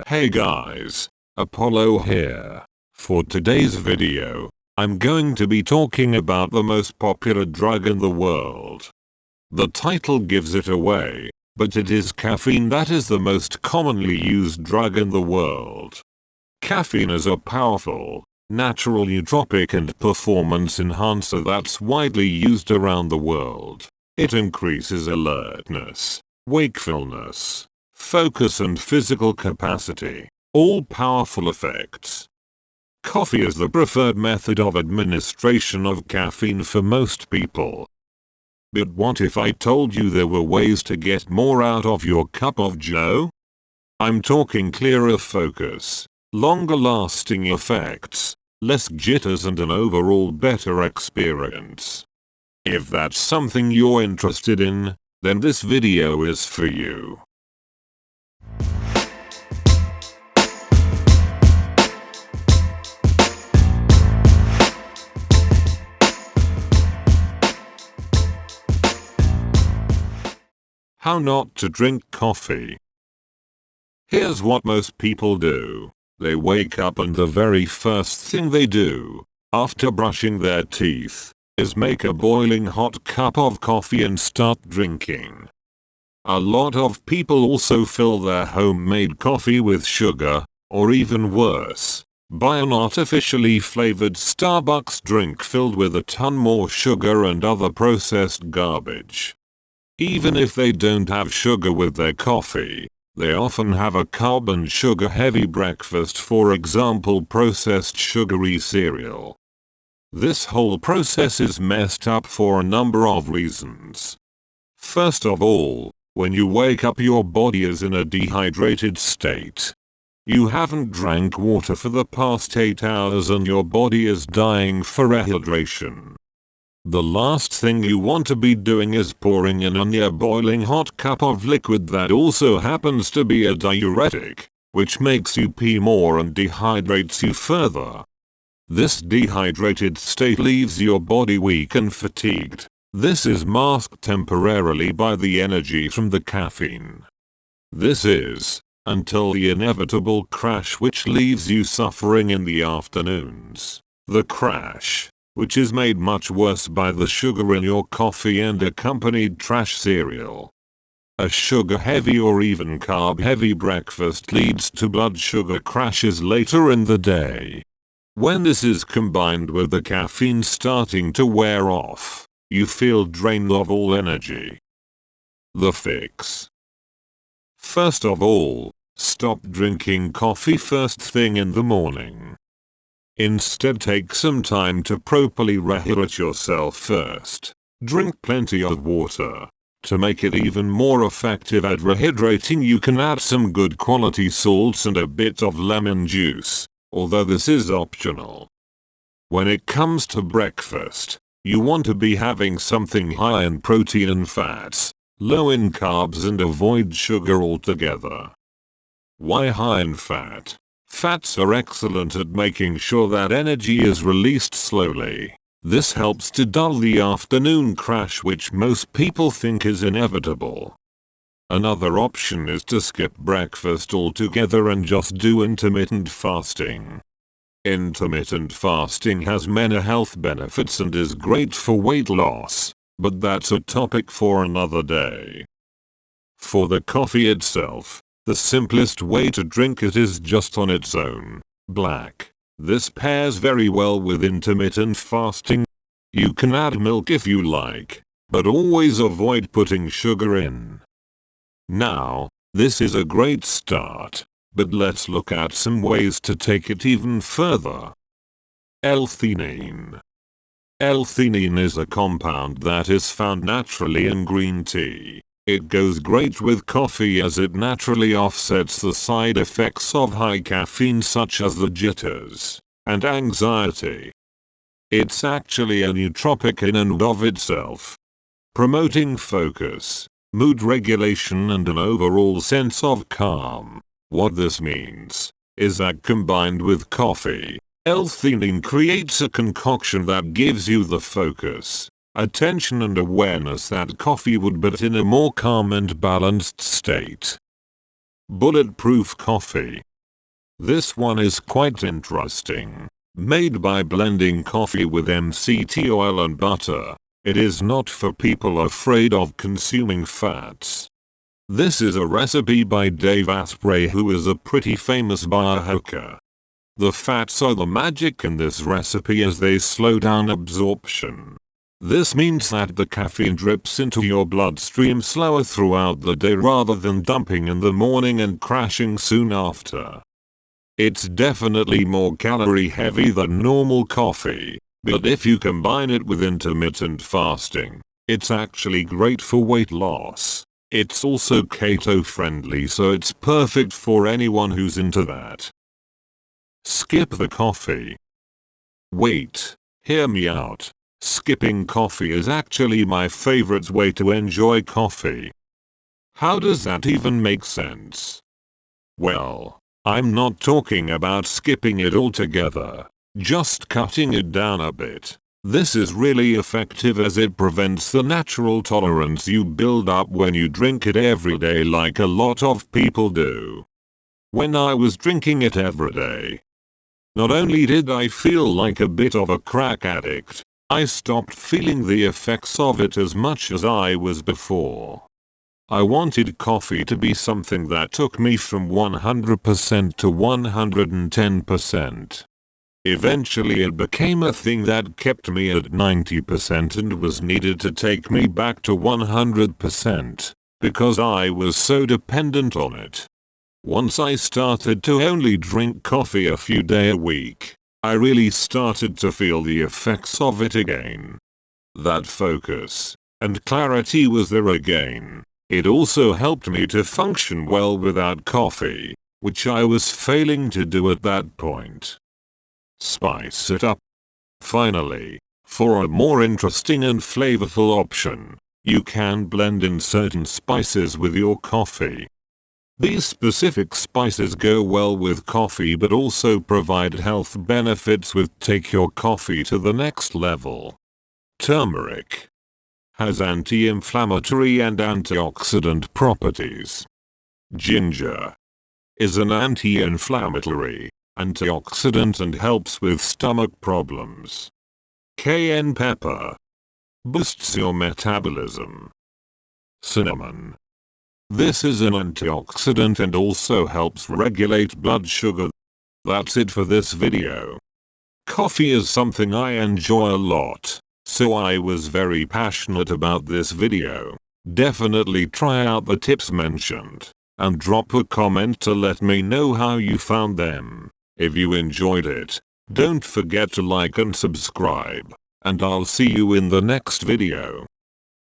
Hey guys, Apollo here. For today's video, I'm going to be talking about the most popular drug in the world. The title gives it away, but it is caffeine that is the most commonly used drug in the world. Caffeine is a powerful, natural nootropic and performance enhancer that's widely used around the world. It increases alertness, wakefulness, focus and physical capacity, all powerful effects. Coffee is the preferred method of administration of caffeine for most people. But what if I told you there were ways to get more out of your cup of joe? I'm talking clearer focus, longer lasting effects, less jitters and an overall better experience. If that's something you're interested in, then this video is for you. How not to drink coffee. Here's what most people do. They wake up and the very first thing they do, after brushing their teeth, is make a boiling hot cup of coffee and start drinking. A lot of people also fill their homemade coffee with sugar, or even worse, buy an artificially flavored Starbucks drink filled with a ton more sugar and other processed garbage. Even if they don't have sugar with their coffee, they often have a carb and sugar heavy breakfast, for example processed sugary cereal. This whole process is messed up for a number of reasons. First of all, when you wake up your body is in a dehydrated state. You haven't drank water for the past 8 hours and your body is dying for rehydration. The last thing you want to be doing is pouring in a near boiling hot cup of liquid that also happens to be a diuretic, which makes you pee more and dehydrates you further. This dehydrated state leaves your body weak and fatigued. This is masked temporarily by the energy from the caffeine. This is, until the inevitable crash which leaves you suffering in the afternoons. The crash, which is made much worse by the sugar in your coffee and accompanied trash cereal. A sugar-heavy or even carb-heavy breakfast leads to blood sugar crashes later in the day. When this is combined with the caffeine starting to wear off, you feel drained of all energy. The fix. First of all, stop drinking coffee first thing in the morning. Instead, take some time to properly rehydrate yourself first. Drink plenty of water. To make it even more effective at rehydrating, you can add some good quality salts and a bit of lemon juice, although this is optional. When it comes to breakfast, you want to be having something high in protein and fats, low in carbs and avoid sugar altogether. Why high in fat? Fats are excellent at making sure that energy is released slowly. This helps to dull the afternoon crash which most people think is inevitable. Another option is to skip breakfast altogether and just do intermittent fasting. Intermittent fasting has many health benefits and is great for weight loss, but that's a topic for another day. For the coffee itself, the simplest way to drink it is just on its own, black. This pairs very well with intermittent fasting. You can add milk if you like, but always avoid putting sugar in. Now, this is a great start, but let's look at some ways to take it even further. L-theanine. L-theanine is a compound that is found naturally in green tea. It goes great with coffee as it naturally offsets the side effects of high caffeine such as the jitters and anxiety. It's actually a nootropic in and of itself, promoting focus, mood regulation and an overall sense of calm. What this means is that combined with coffee, L-theanine creates a concoction that gives you the focus, attention and awareness that coffee would, but in a more calm and balanced state. Bulletproof coffee. This one is quite interesting. Made by blending coffee with MCT oil and butter. It is not for people afraid of consuming fats. This is a recipe by Dave Asprey, who is a pretty famous biohacker. The fats are the magic in this recipe as they slow down absorption. This means that the caffeine drips into your bloodstream slower throughout the day rather than dumping in the morning and crashing soon after. It's definitely more calorie heavy than normal coffee, but if you combine it with intermittent fasting, it's actually great for weight loss. It's also keto friendly, so it's perfect for anyone who's into that. Skip the coffee. Wait, hear me out. Skipping coffee is actually my favorite way to enjoy coffee. How does that even make sense? Well, I'm not talking about skipping it altogether, just cutting it down a bit. This is really effective as it prevents the natural tolerance you build up when you drink it every day like a lot of people do. When I was drinking it every day, not only did I feel like a bit of a crack addict, I stopped feeling the effects of it as much as I was before. I wanted coffee to be something that took me from 100% to 110%. Eventually it became a thing that kept me at 90% and was needed to take me back to 100%, because I was so dependent on it. Once I started to only drink coffee a few days a week, I really started to feel the effects of it again. That focus and clarity was there again. It also helped me to function well without coffee, which I was failing to do at that point. Spice it up. Finally, for a more interesting and flavorful option, you can blend in certain spices with your coffee. These specific spices go well with coffee but also provide health benefits with take your coffee to the next level. Turmeric has anti-inflammatory and antioxidant properties. Ginger is an anti-inflammatory, antioxidant and helps with stomach problems. Cayenne pepper boosts your metabolism. Cinnamon. This is an antioxidant and also helps regulate blood sugar. That's it for this video. Coffee is something I enjoy a lot, so I was very passionate about this video. Definitely try out the tips mentioned, and drop a comment to let me know how you found them. If you enjoyed it, don't forget to like and subscribe, and I'll see you in the next video.